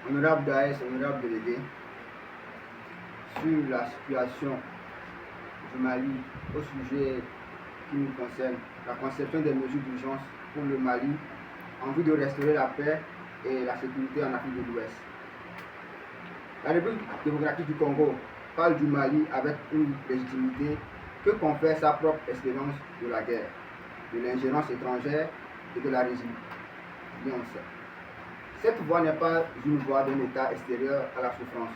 Honorable Daes, honorable délégué, sur la situation du Mali au sujet qui nous concerne, la conception des mesures d'urgence pour le Mali en vue de restaurer la paix et la sécurité en Afrique de l'Ouest. La République démocratique du Congo parle du Mali avec une légitimité que confère sa propre expérience de la guerre, de l'ingérence étrangère et de la résilience. Cette voix n'est pas une voix d'un État extérieur à la souffrance,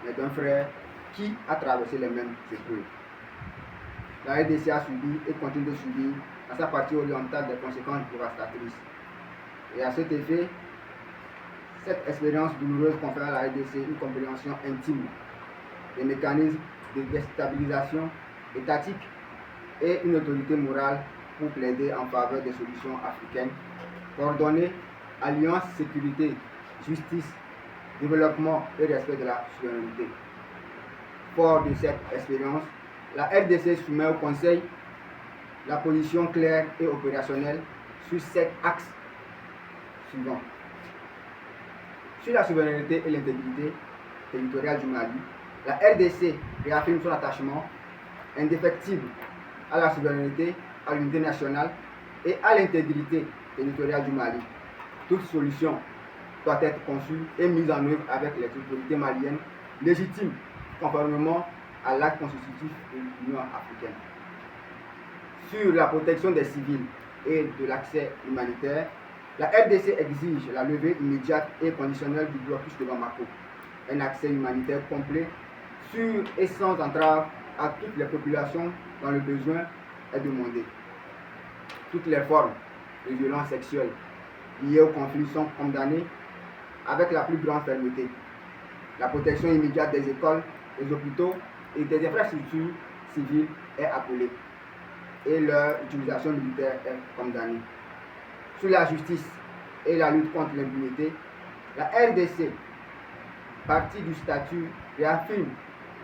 mais d'un frère qui a traversé les mêmes épreuves. La RDC a subi et continue de subir à sa partie orientale des conséquences dévastatrices. Et à cet effet, cette expérience douloureuse confère à la RDC une compréhension intime des mécanismes de déstabilisation étatique et une autorité morale pour plaider en faveur des solutions africaines coordonnées, alliance, sécurité, justice, développement et respect de la souveraineté. Fort de cette expérience, la RDC soumet au Conseil la position claire et opérationnelle sur 7 axes suivants. Sur la souveraineté et l'intégrité territoriale du Mali, la RDC réaffirme son attachement indéfectible à la souveraineté, à l'unité nationale et à l'intégrité territoriale du Mali. Toute solution doit être conçue et mise en œuvre avec les autorités maliennes légitimes, conformément à l'acte constitutif de l'Union africaine. Sur la protection des civils et de l'accès humanitaire, la RDC exige la levée immédiate et conditionnelle du blocus de Bamako, un accès humanitaire complet, sûr et sans entrave à toutes les populations dont le besoin est demandé. Toutes les formes de violence sexuelle liées au conflit sont condamnées avec la plus grande fermeté. La protection immédiate des écoles, des hôpitaux et des infrastructures civiles est appelée et leur utilisation militaire est condamnée. Sur la justice et la lutte contre l'impunité, la RDC, partie du statut, réaffirme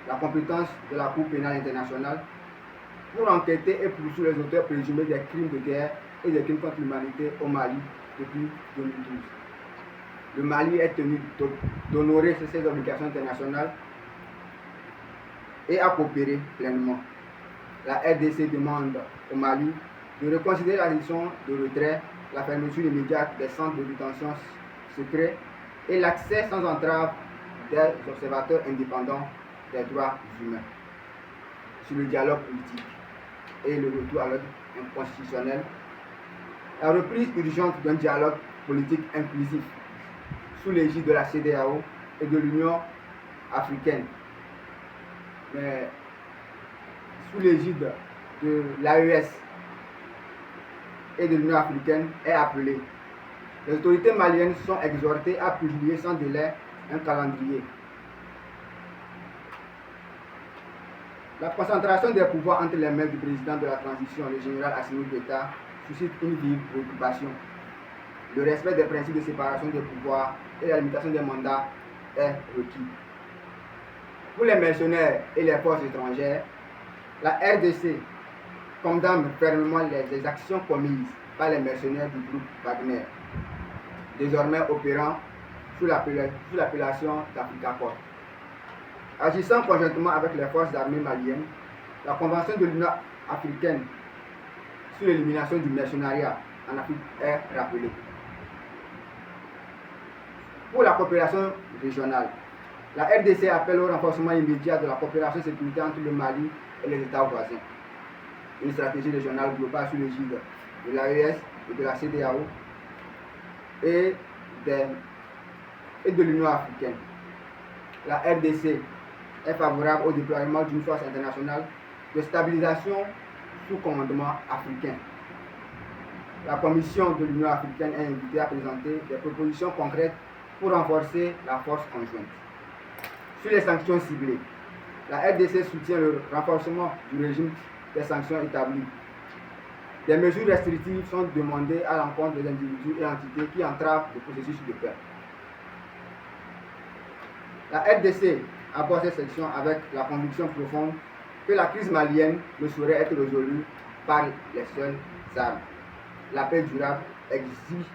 la compétence de la Cour pénale internationale pour enquêter et poursuivre les auteurs présumés des crimes de guerre et des crimes contre l'humanité au Mali depuis 2012. Le Mali est tenu d'honorer ses obligations internationales et à coopérer pleinement. La RDC demande au Mali de reconsidérer la décision de retrait, la fermeture immédiate des centres de détention secrets et l'accès sans entrave des observateurs indépendants des droits humains. Sur le dialogue politique et le retour à l'ordre constitutionnel, la reprise urgente d'un dialogue politique inclusif sous l'égide de la CEDEAO et de l'Union africaine, mais sous l'égide de l'AES et de l'Union africaine est appelée. Les autorités maliennes sont exhortées à publier sans délai un calendrier. La concentration des pouvoirs entre les mains du président de la transition, le général Assimi Goïta, suscite une vive préoccupation. Le respect des principes de séparation des pouvoirs et la limitation des mandats est requis. Pour les mercenaires et les forces étrangères, la RDC condamne fermement les exactions commises par les mercenaires du groupe Wagner, désormais opérant sous l'appellation d'Africa Corps. Agissant conjointement avec les forces armées maliennes, la Convention de l'Union africaine sur l'élimination du mercenariat en Afrique est rappelée. Pour la coopération régionale, la RDC appelle au renforcement immédiat de la coopération sécuritaire entre le Mali et les États voisins. Une stratégie régionale globale sous l'égide de l'AES et de la CEDEAO et de l'Union africaine. La RDC est favorable au déploiement d'une force internationale de stabilisation sous commandement africain. La Commission de l'Union africaine est invitée à présenter des propositions concrètes pour renforcer la force conjointe. Sur les sanctions ciblées, la RDC soutient le renforcement du régime des sanctions établies. Des mesures restrictives sont demandées à l'encontre des individus et entités qui entravent le processus de paix. La RDC aborde cette section avec la conviction profonde que la crise malienne ne saurait être résolue par les seules armes. La paix durable exige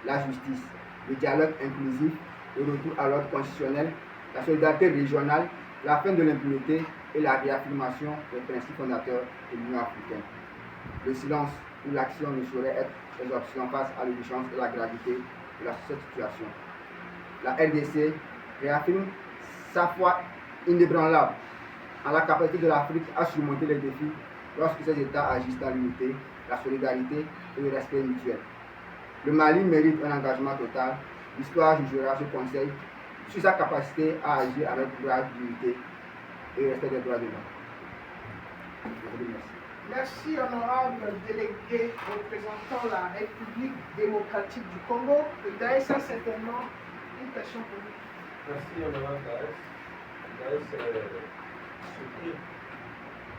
la justice, le dialogue inclusif le retour à l'ordre constitutionnel, la solidarité régionale, la fin de l'impunité et la réaffirmation des principes fondateurs de l'Union africaine. Le silence ou l'action ne saurait être des options face à l'urgence et la gravité de cette situation. La RDC réaffirme sa foi inébranlable en la capacité de l'Afrique à surmonter les défis lorsque ces États agissent dans l'unité, la solidarité et le respect mutuel. Le Mali mérite un engagement total. L'histoire jugera ce conseil sur sa capacité à agir avec courage, dignité et respect des droits de l'homme. Je vous remercie. Merci, honorable délégué représentant la République démocratique du Congo. Le Daïs a certainement une question pour vous. Merci, honorable Daïs. Daïs surpris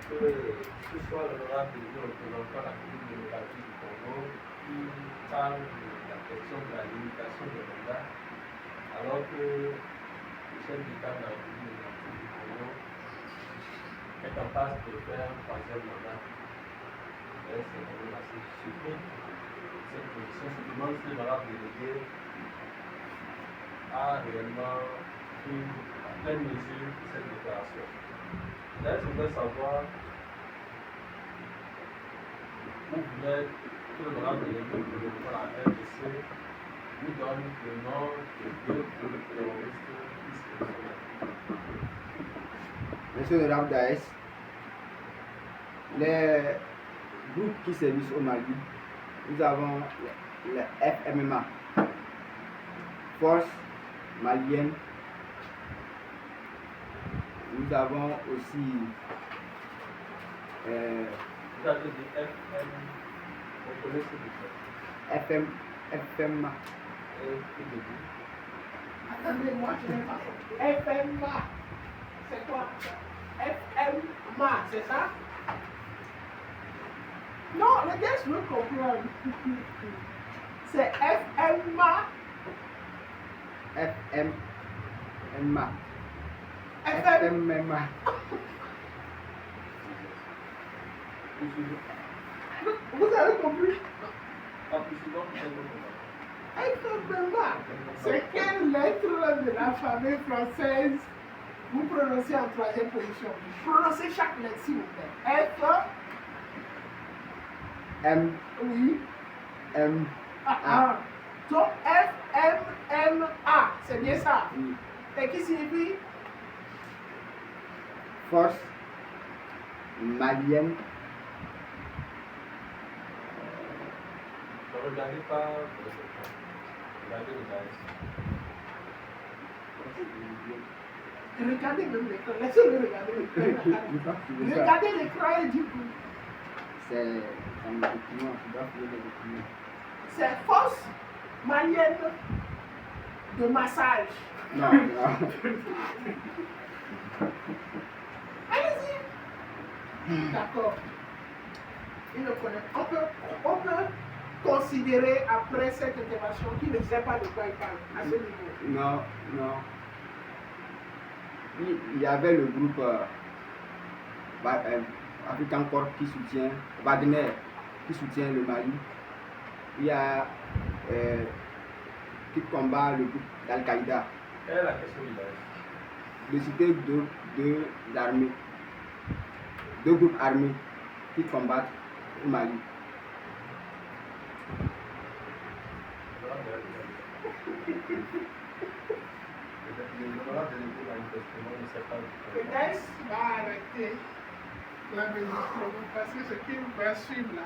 que ce soit l'honorable délégué représentant la République démocratique du Congo qui parle de la question de la limitation des mandats, alors que le chef d'État de la République démocratique du Congo est en passe de faire un troisième mandat. C'est quand même assez surpris. Cette position se demande si l'honorable délégué a réellement pris la pleine mesure de cette déclaration. Là, je voudrais savoir où voulait que l'honorable délégué pour la RDC nous donne le nom de deux groupes terroristes institutionnels. Monsieur le Rab Daïs, les groupes qui sévissent au Mali, nous avons le FMMA, Force Malienne. Nous avons aussi Vous avez dit FM, vous connaissez le FMMA. Attendez, moi je n'ai pas fait. FMA. C'est quoi? FMA, c'est ça? Non, les gars, je veux comprendre. C'est FMA. FMMA. FMMA. Vous avez compris? FMMA. FMA. C'est quelle lettre de l'alphabet française vous prononcez en troisième position? Prononcez chaque lettre, s'il vous plaît. F. M. Oui. M. Ah. Donc FMMA, c'est bien ça. Oui. Et qui signifie? Force Malienne. Ne regardez pas, regardez le Daïs. Regardez même l'écran, laissez-le regarder l'écran. Regardez l'écran et du coup. C'est un document, tu dois trouver le document. C'est force malienne de massage. Non, non. Allez-y. D'accord. Il ne connaît pas. On peut considérer après cette intervention qu'il ne sait pas de quoi il parle à ce niveau. Non, non. Il y avait le groupe African Corps qui soutient, Wagner qui soutient le Mali. Il y a qui combat le groupe d'Al-Qaïda. Quelle est la question du Daïs? De citer deux groupes armés qui combattent au Mali. Peut-être va arrêter l'enregistrement parce que ce qu'il va suivre là,